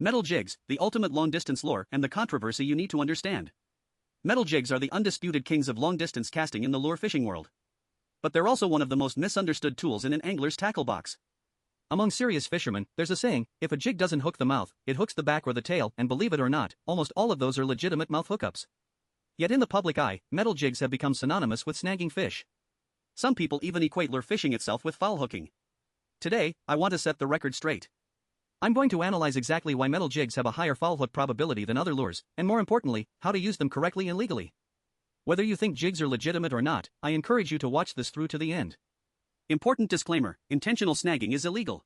Metal jigs, the ultimate long-distance lure and the controversy you need to understand. Metal jigs are the undisputed kings of long-distance casting in the lure fishing world. But they're also one of the most misunderstood tools in an angler's tackle box. Among serious fishermen, there's a saying, if a jig doesn't hook the mouth, it hooks the back or the tail, and believe it or not, almost all of those are legitimate mouth hookups. Yet in the public eye, metal jigs have become synonymous with snagging fish. Some people even equate lure fishing itself with foul hooking. Today, I want to set the record straight. I'm going to analyze exactly why metal jigs have a higher foul hook probability than other lures, and more importantly, how to use them correctly and legally. Whether you think jigs are legitimate or not, I encourage you to watch this through to the end. Important disclaimer, intentional snagging is illegal.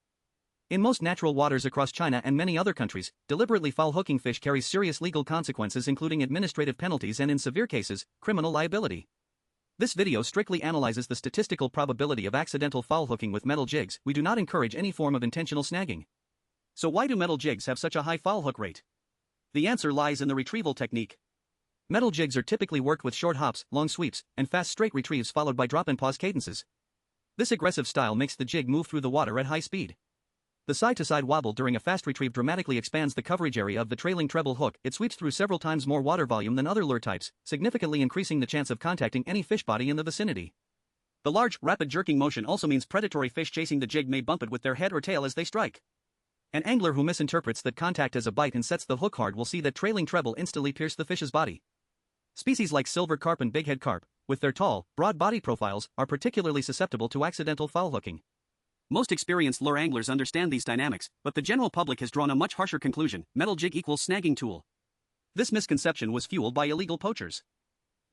In most natural waters across China and many other countries, deliberately foul hooking fish carries serious legal consequences including administrative penalties and in severe cases, criminal liability. This video strictly analyzes the statistical probability of accidental foul hooking with metal jigs. We do not encourage any form of intentional snagging. So why do metal jigs have such a high foul hook rate? The answer lies in the retrieval technique. Metal jigs are typically worked with short hops, long sweeps, and fast straight retrieves followed by drop and pause cadences. This aggressive style makes the jig move through the water at high speed. The side-to-side wobble during a fast retrieve dramatically expands the coverage area of the trailing treble hook. It sweeps through several times more water volume than other lure types, significantly increasing the chance of contacting any fish body in the vicinity. The large, rapid jerking motion also means predatory fish chasing the jig may bump it with their head or tail as they strike. An angler who misinterprets that contact as a bite and sets the hook hard will see that trailing treble instantly pierce the fish's body. Species like silver carp and bighead carp, with their tall, broad body profiles, are particularly susceptible to accidental foul hooking. Most experienced lure anglers understand these dynamics, but the general public has drawn a much harsher conclusion: metal jig equals snagging tool. This misconception was fueled by illegal poachers.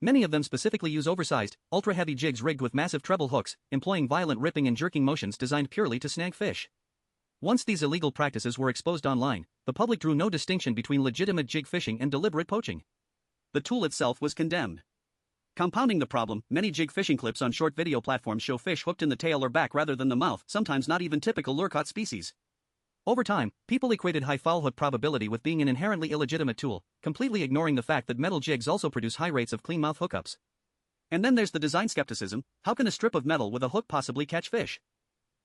Many of them specifically use oversized, ultra-heavy jigs rigged with massive treble hooks, employing violent ripping and jerking motions designed purely to snag fish. Once these illegal practices were exposed online, the public drew no distinction between legitimate jig fishing and deliberate poaching. The tool itself was condemned. Compounding the problem, many jig fishing clips on short video platforms show fish hooked in the tail or back rather than the mouth, sometimes not even typical lure-caught species. Over time, people equated high foul hook probability with being an inherently illegitimate tool, completely ignoring the fact that metal jigs also produce high rates of clean mouth hookups. And then there's the design skepticism: how can a strip of metal with a hook possibly catch fish?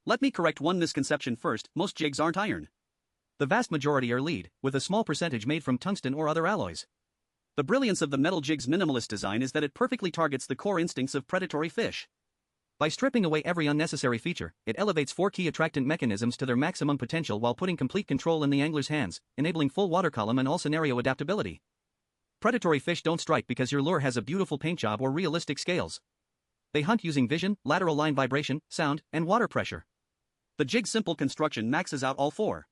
Let me correct one misconception first: most jigs aren't iron. The vast majority are lead, with a small percentage made from tungsten or other alloys. The brilliance of the metal jig's minimalist design is that it perfectly targets the core instincts of predatory fish. By stripping away every unnecessary feature, it elevates 4 key attractant mechanisms to their maximum potential while putting complete control in the angler's hands, enabling full water column and all scenario adaptability. Predatory fish don't strike because your lure has a beautiful paint job or realistic scales. They hunt using vision, lateral line vibration, sound, and water pressure. The jig's simple construction maxes out all 4.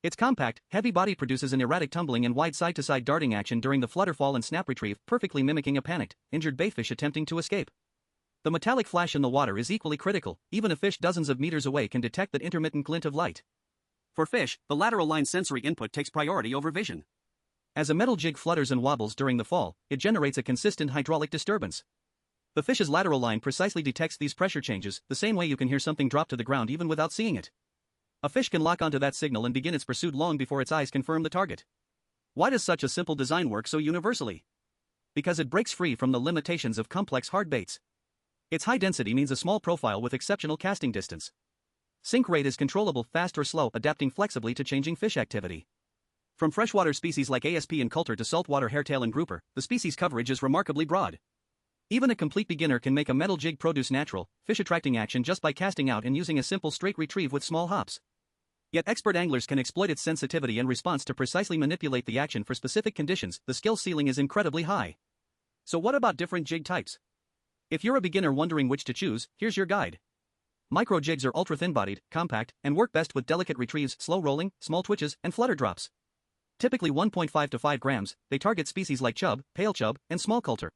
Its compact, heavy body produces an erratic tumbling and wide side-to-side darting action during the flutter-fall and snap retrieve, perfectly mimicking a panicked, injured baitfish attempting to escape. The metallic flash in the water is equally critical. Even a fish dozens of meters away can detect that intermittent glint of light. For fish, the lateral line sensory input takes priority over vision. As a metal jig flutters and wobbles during the fall, it generates a consistent hydraulic disturbance. The fish's lateral line precisely detects these pressure changes, the same way you can hear something drop to the ground even without seeing it. A fish can lock onto that signal and begin its pursuit long before its eyes confirm the target. Why does such a simple design work so universally? Because it breaks free from the limitations of complex hard baits. Its high density means a small profile with exceptional casting distance. Sink rate is controllable, fast or slow, adapting flexibly to changing fish activity. From freshwater species like ASP and coulter to saltwater hairtail and grouper, the species coverage is remarkably broad. Even a complete beginner can make a metal jig produce natural, fish-attracting action just by casting out and using a simple straight retrieve with small hops. Yet expert anglers can exploit its sensitivity and response to precisely manipulate the action for specific conditions. The skill ceiling is incredibly high. So what about different jig types? If you're a beginner wondering which to choose, here's your guide. Micro jigs are ultra-thin-bodied, compact, and work best with delicate retrieves, slow rolling, small twitches, and flutter drops. Typically 1.5 to 5 grams, they target species like chub, pale chub, and small coulter.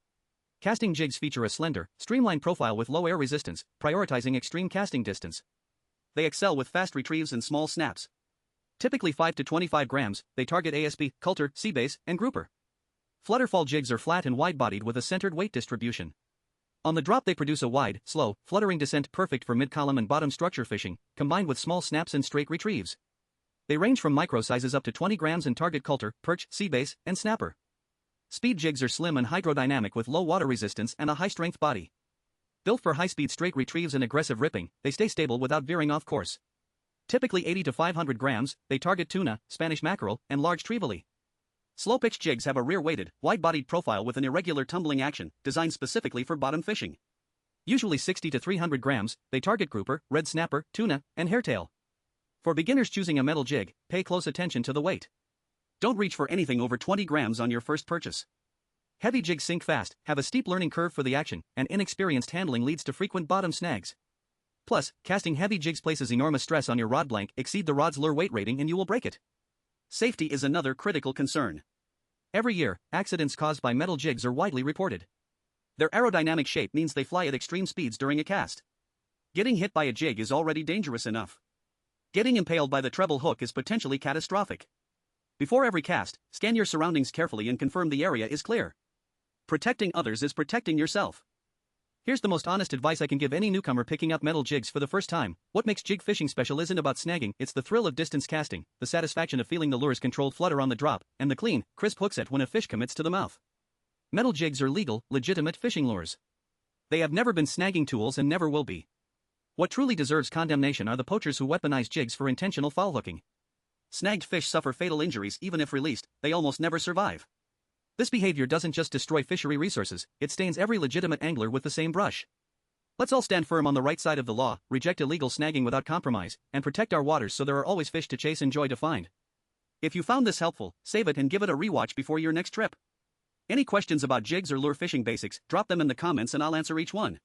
Casting jigs feature a slender, streamlined profile with low air resistance, prioritizing extreme casting distance. They excel with fast retrieves and small snaps. Typically 5 to 25 grams, they target ASP, coulter, sea bass, and grouper. Flutter-fall jigs are flat and wide-bodied with a centered weight distribution. On the drop they produce a wide, slow, fluttering descent perfect for mid-column and bottom structure fishing, combined with small snaps and straight retrieves. They range from micro sizes up to 20 grams and target coulter, perch, sea bass, and snapper. Speed jigs are slim and hydrodynamic with low water resistance and a high-strength body. Built for high-speed straight retrieves and aggressive ripping, they stay stable without veering off course. Typically 80 to 500 grams, they target tuna, Spanish mackerel, and large trevally. Slow-pitch jigs have a rear-weighted, wide-bodied profile with an irregular tumbling action, designed specifically for bottom fishing. Usually 60 to 300 grams, they target grouper, red snapper, tuna, and hairtail. For beginners choosing a metal jig, pay close attention to the weight. Don't reach for anything over 20 grams on your first purchase. Heavy jigs sink fast, have a steep learning curve for the action, and inexperienced handling leads to frequent bottom snags. Plus, casting heavy jigs places enormous stress on your rod blank. Exceed the rod's lure weight rating and you will break it. Safety is another critical concern. Every year, accidents caused by metal jigs are widely reported. Their aerodynamic shape means they fly at extreme speeds during a cast. Getting hit by a jig is already dangerous enough. Getting impaled by the treble hook is potentially catastrophic. Before every cast, scan your surroundings carefully and confirm the area is clear. Protecting others is protecting yourself. Here's the most honest advice I can give any newcomer picking up metal jigs for the first time. What makes jig fishing special isn't about snagging, it's the thrill of distance casting, the satisfaction of feeling the lure's controlled flutter on the drop, and the clean, crisp hookset when a fish commits to the mouth. Metal jigs are legal, legitimate fishing lures. They have never been snagging tools and never will be. What truly deserves condemnation are the poachers who weaponize jigs for intentional foul hooking. Snagged fish suffer fatal injuries even if released, they almost never survive. This behavior doesn't just destroy fishery resources, it stains every legitimate angler with the same brush. Let's all stand firm on the right side of the law, reject illegal snagging without compromise, and protect our waters so there are always fish to chase and joy to find. If you found this helpful, save it and give it a rewatch before your next trip. Any questions about jigs or lure fishing basics, drop them in the comments and I'll answer each one.